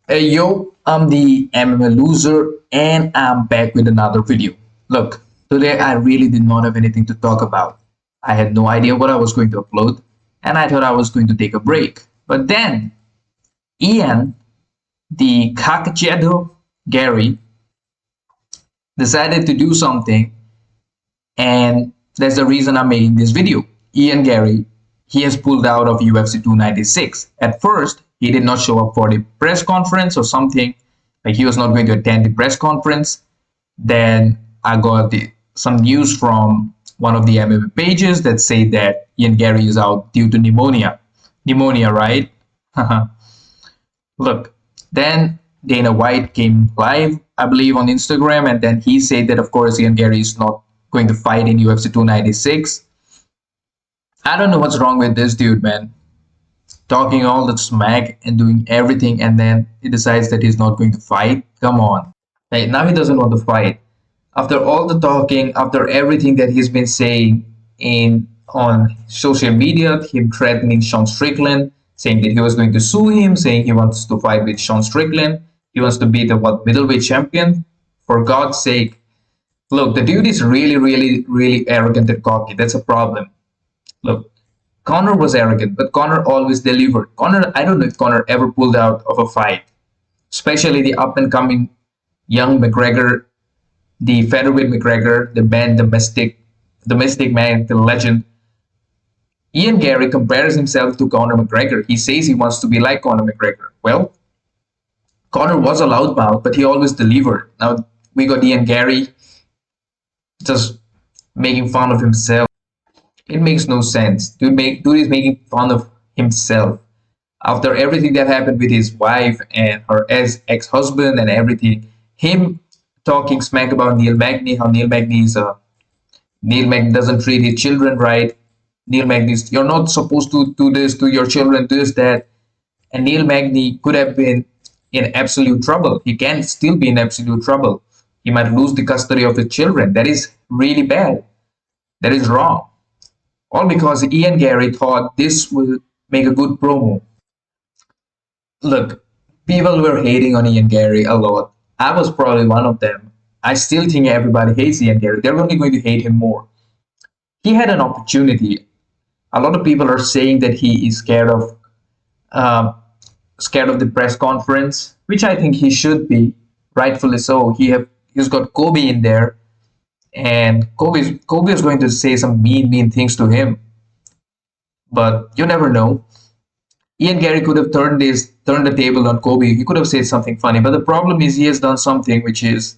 Hey yo, I'm the MMA loser and I'm back with another video. Look, today I really did not have anything to talk about. I had no idea what I was going to upload and I thought I was going to take a break. But then Ian, the Kakachado Gary, decided to do something, and that's the reason I'm making this video. Ian Garry, he has pulled out of UFC 296. At first, he did not show up for the press conference or something, like he was not going to attend the press conference. Then I got some news from one of the MMA pages that say that Ian Garry is out due to pneumonia. Pneumonia, right? Look, then Dana White came live, I believe, on Instagram, and then he said that, of course, Ian Garry is not going to fight in UFC 296. I don't know what's wrong with this dude, man. Talking all the smack and doing everything, and then he decides that he's not going to fight. Come on. Hey, now he doesn't want to fight. After all the talking, after everything that he's been saying in on social media, him threatening Sean Strickland, saying that he was going to sue him, saying he wants to fight with Sean Strickland, he wants to be the middleweight champion. For God's sake, look, the dude is really, really, really arrogant and cocky. That's a problem. Look, Conor was arrogant, but Conor always delivered. Conor, I don't know if Conor ever pulled out of a fight, especially the up and coming young McGregor, the featherweight McGregor, the man, the mystic man, the legend. Ian Garry compares himself to Conor McGregor. He says he wants to be like Conor McGregor. Well, Conor was a loudmouth, but he always delivered. Now we got Ian Garry just making fun of himself. It makes no sense. Dude is making fun of himself after everything that happened with his wife and her ex-husband and everything. Him talking smack about Neil Magny, how Neil Magny doesn't treat his children right. Neil Magny's, you're not supposed to do this to your children, this, that. And Neil Magny could have been in absolute trouble. He can still be in absolute trouble. He might lose the custody of his children. That is really bad. That is wrong. All because Ian Garry thought this will make a good promo. Look, people were hating on Ian Garry a lot. I was probably one of them. I still think everybody hates Ian Garry. They're only going to hate him more. He had an opportunity. A lot of people are saying that he is uh, scared of the press conference, which I think he should be, rightfully so. He's got Kobe in there, and Kobe is going to say some mean things to him. But you never know. Ian Garry could have turned the table on Kobe. He could have said something funny. But the problem is he has done something which is,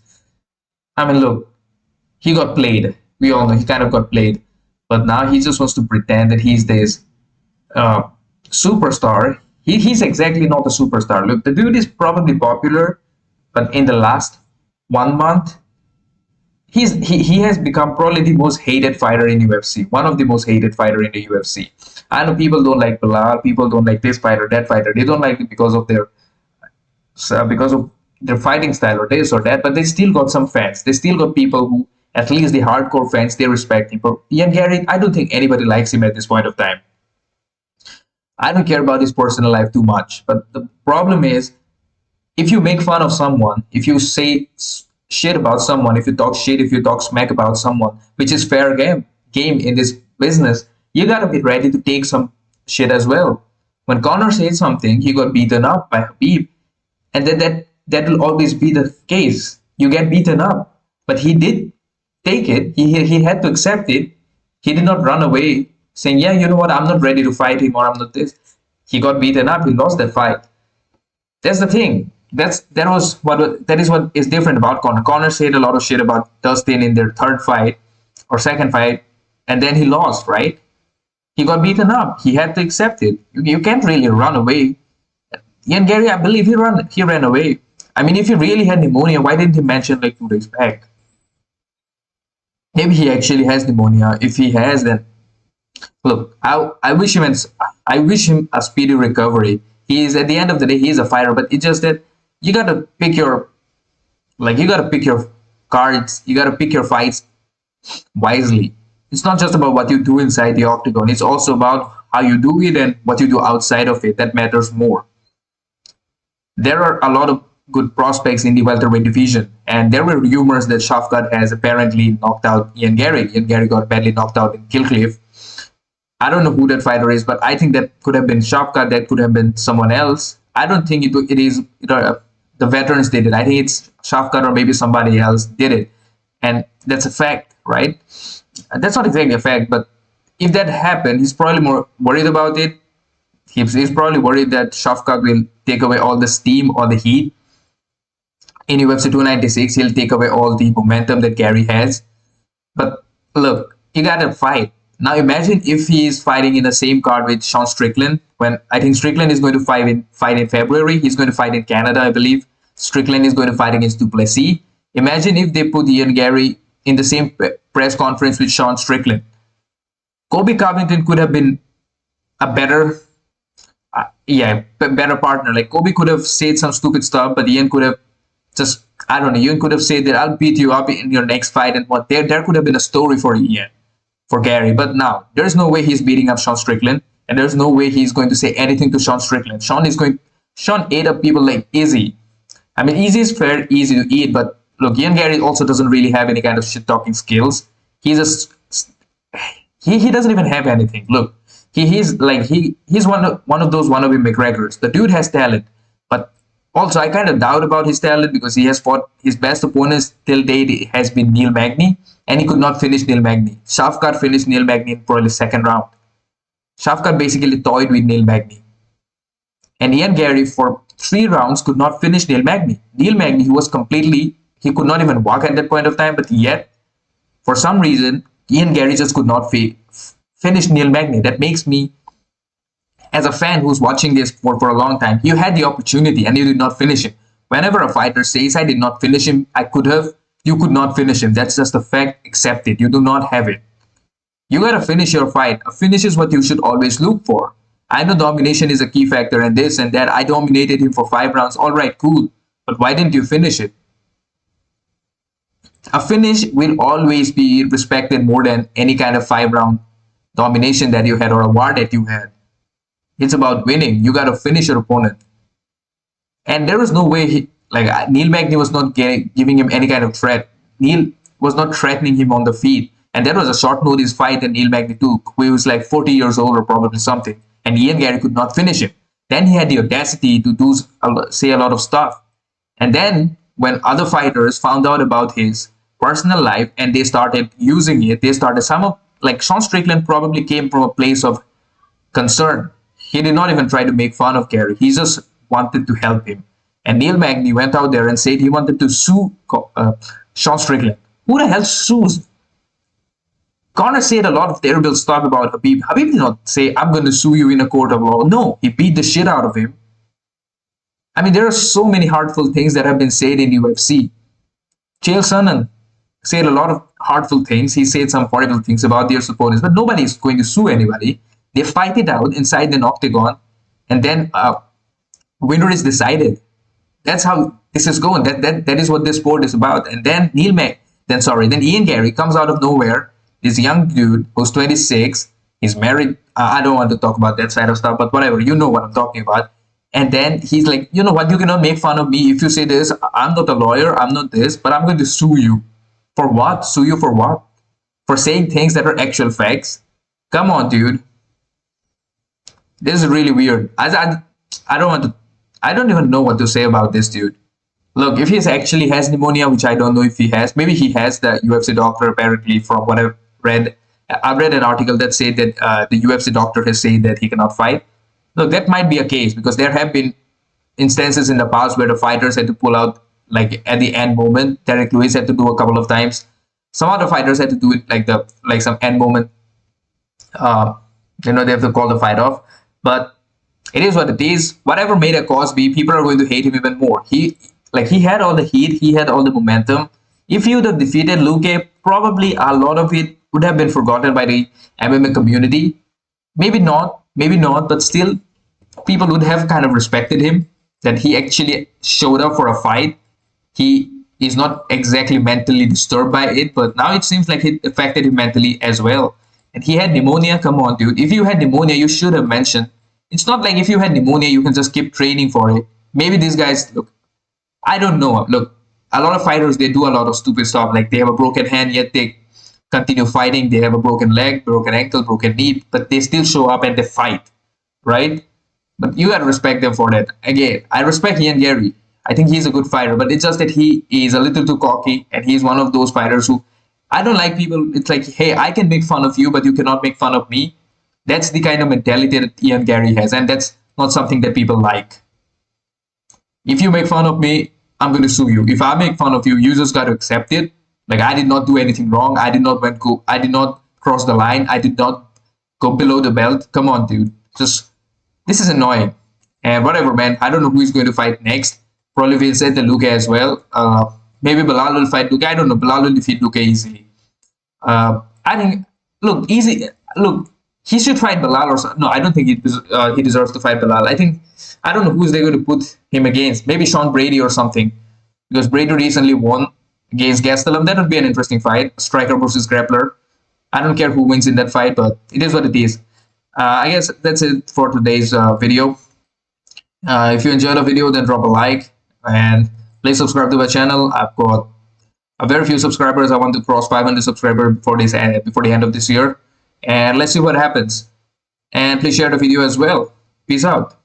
I mean, look, he got played. We all know he kind of got played. But now he just wants to pretend that he's this uh, superstar. He's exactly not a superstar. Look, the dude is probably popular, but in the last 1 month, he has become probably the most hated fighter in UFC. One of the most hated fighter in the UFC. I know people don't like Bilal, people don't like this fighter, that fighter. They don't like it because of their fighting style or this or that. But they still got some fans. They still got people who, at least the hardcore fans, they respect him. But Ian Garry, I don't think anybody likes him at this point of time. I don't care about his personal life too much. But the problem is, if you make fun of someone, if you say shit about someone, if you talk shit, if you talk smack about someone, which is fair game in this business, you gotta be ready to take some shit as well. When Conor said something, he got beaten up by Habib, and that will always be the case. You get beaten up, but he did take it. He had to accept it. He did not run away saying, "Yeah, you know what? I'm not ready to fight him, or I'm not this." He got beaten up. He lost that fight. That's the thing. That is what is different about Conor. Conor said a lot of shit about Dustin in their third fight or second fight, and then he lost, right? He got beaten up. He had to accept it. You can't really run away. Ian Garry, I believe he ran away. I mean, if he really had pneumonia, why didn't he mention like 2 days back? Maybe he actually has pneumonia. If he has, then look, I wish him a speedy recovery. He is, at the end of the day, he's a fighter, but it's just that you gotta pick your you gotta pick your cards, you gotta pick your fights wisely. It's not just about what you do inside the octagon, it's also about how you do it and what you do outside of it that matters more. there are a lot of good prospects in the welterweight division. And there were rumors that Shafkat has apparently knocked out Ian Garry. Ian Garry got badly knocked out in Killcliff. I don't know who that fighter is, but I think that could have been Shafkat. That could have been someone else. I don't think it is the veterans did it. I think it's Shafkat or maybe somebody else did it, and that's a fact, right? That's not exactly a fact, but if that happened, he's probably more worried about it. He's probably worried that Shafkat will take away all the steam or the heat in UFC 296. He'll take away all the momentum that Garry has. But look, he got to fight. Now imagine if he is fighting in the same card with Sean Strickland. When I think Strickland is going to fight in February. He's going to fight in Canada, I believe. Strickland is going to fight against Duplessis. Imagine if they put Ian Garry in the same press conference with Sean Strickland. Kobe Covington could have been a better better partner. Like Kobe could have said some stupid stuff, but Ian could have just, I don't know, Ian could have said that I'll beat you up in your next fight, and what there could have been a story for Ian, for Garry. But now there's no way he's beating up Sean Strickland, and there's no way he's going to say anything to Sean Strickland. Sean ate up people like Izzy. I mean, Izzy is fair, easy to eat, but look, Ian Garry also doesn't really have any kind of shit talking skills. He's just he doesn't even have anything. Look, he's one of those wannabe McGregors. The dude has talent, but also I kind of doubt about his talent because he has fought his best opponents till date has been Neil Magny, and he could not finish Neil Magny. Shafkat finished Neil Magny in probably second round. Shafkat basically toyed with Neil Magny, and Ian Garry for 3 rounds could not finish Neil Magny. Neil Magny, he could not even walk at that point of time, but yet for some reason Ian Garry just could not finish Neil Magny. That makes me, as a fan who's watching this for a long time, you had the opportunity and you did not finish him. Whenever a fighter says, I did not finish him, I could have, you could not finish him. That's just a fact. Accept it. You do not have it. You got to finish your fight. A finish is what you should always look for. I know domination is a key factor and this and that. I dominated him for 5 rounds. All right, cool. But why didn't you finish it? A finish will always be respected more than any kind of 5-round domination that you had or a war that you had. It's about winning. You got to finish your opponent. And there was no way Neil Magny was not giving him any kind of threat. Neil was not threatening him on the feet. And that was a short notice fight that Neil Magny took. He was like 40 years old or probably something. And Ian Garry could not finish him. Then he had the audacity to say a lot of stuff. And then when other fighters found out about his personal life and they started using it, Sean Strickland probably came from a place of concern. He did not even try to make fun of Garry. He just wanted to help him. And Neil Magny went out there and said he wanted to sue Sean Strickland. Who the hell sues? Conor said a lot of terrible stuff about Khabib. Khabib did not say, I'm going to sue you in a court of law. No, he beat the shit out of him. I mean, there are so many hurtful things that have been said in UFC. Chael Sonnen said a lot of hurtful things. He said some horrible things about their opponents, but nobody is going to sue anybody. They fight it out inside an octagon, and then winner is decided. That's how this is going. That is what this sport is about. And then then Ian Garry comes out of nowhere. This young dude who's 26, he's married. I don't want to talk about that side of stuff, but whatever, you know what I'm talking about. And then he's like, you know what, you cannot make fun of me if you say this. I'm not a lawyer, I'm not this, but I'm going to sue you. For what? Sue you for what? For saying things that are actual facts? Come on, dude. This is really weird. I don't even know what to say about this dude. Look, if he actually has pneumonia, which I don't know if he has, maybe he has. The UFC doctor, apparently, from what I've read an article that said that the UFC doctor has said that he cannot fight. Look, that might be a case because there have been instances in the past where the fighters had to pull out like at the end moment. Derek Lewis had to do a couple of times. Some other fighters had to do it like some end moment. They have to call the fight off. But it is what it is. Whatever made a cause be, people are going to hate him even more. He had all the heat, he had all the momentum. If he would have defeated Luque, probably a lot of it would have been forgotten by the MMA community. Maybe not, but still, people would have kind of respected him, that he actually showed up for a fight. He is not exactly mentally disturbed by it, but now it seems like it affected him mentally as well. And he had pneumonia. Come on, dude. If you had pneumonia, you should have mentioned. It's not like if you had pneumonia, you can just keep training for it. maybe these guys look. I don't know. Look, a lot of fighters they do a lot of stupid stuff. Like they have a broken hand, yet they continue fighting. They have a broken leg, broken ankle, broken knee, but they still show up and they fight, right? But you gotta respect them for that. Again, I respect Ian Garry. I think he's a good fighter, but it's just that he is a little too cocky, and he's one of those fighters who I don't like people. It's like, hey, I can make fun of you, but you cannot make fun of me. That's the kind of mentality that Ian Garry has, and that's not something that people like. If you make fun of me, I'm going to sue you. If I make fun of you, you just got to accept it. Like I did not do anything wrong. I did not cross the line. I did not go below the belt. Come on, dude. Just this is annoying. And whatever, man. I don't know who is going to fight next. Probably Vicinte Luque as well. Maybe Bilal will fight Luque. I don't know. Bilal will defeat Luque easily. I think. Look, easy. Look, he should fight Bilal or something. No, I don't think he deserves to fight Bilal. I think I don't know who's they going to put him against. Maybe Sean Brady or something, because Brady recently won against Gastelum. That would be an interesting fight. Striker versus grappler. I don't care who wins in that fight, but it is what it is. I guess that's it for today's video. If you enjoyed the video, then drop a like and please subscribe to my channel. I've got a very few subscribers. I want to cross 500 subscribers before the end of this year, and let's see what happens. And please share the video as well. Peace out.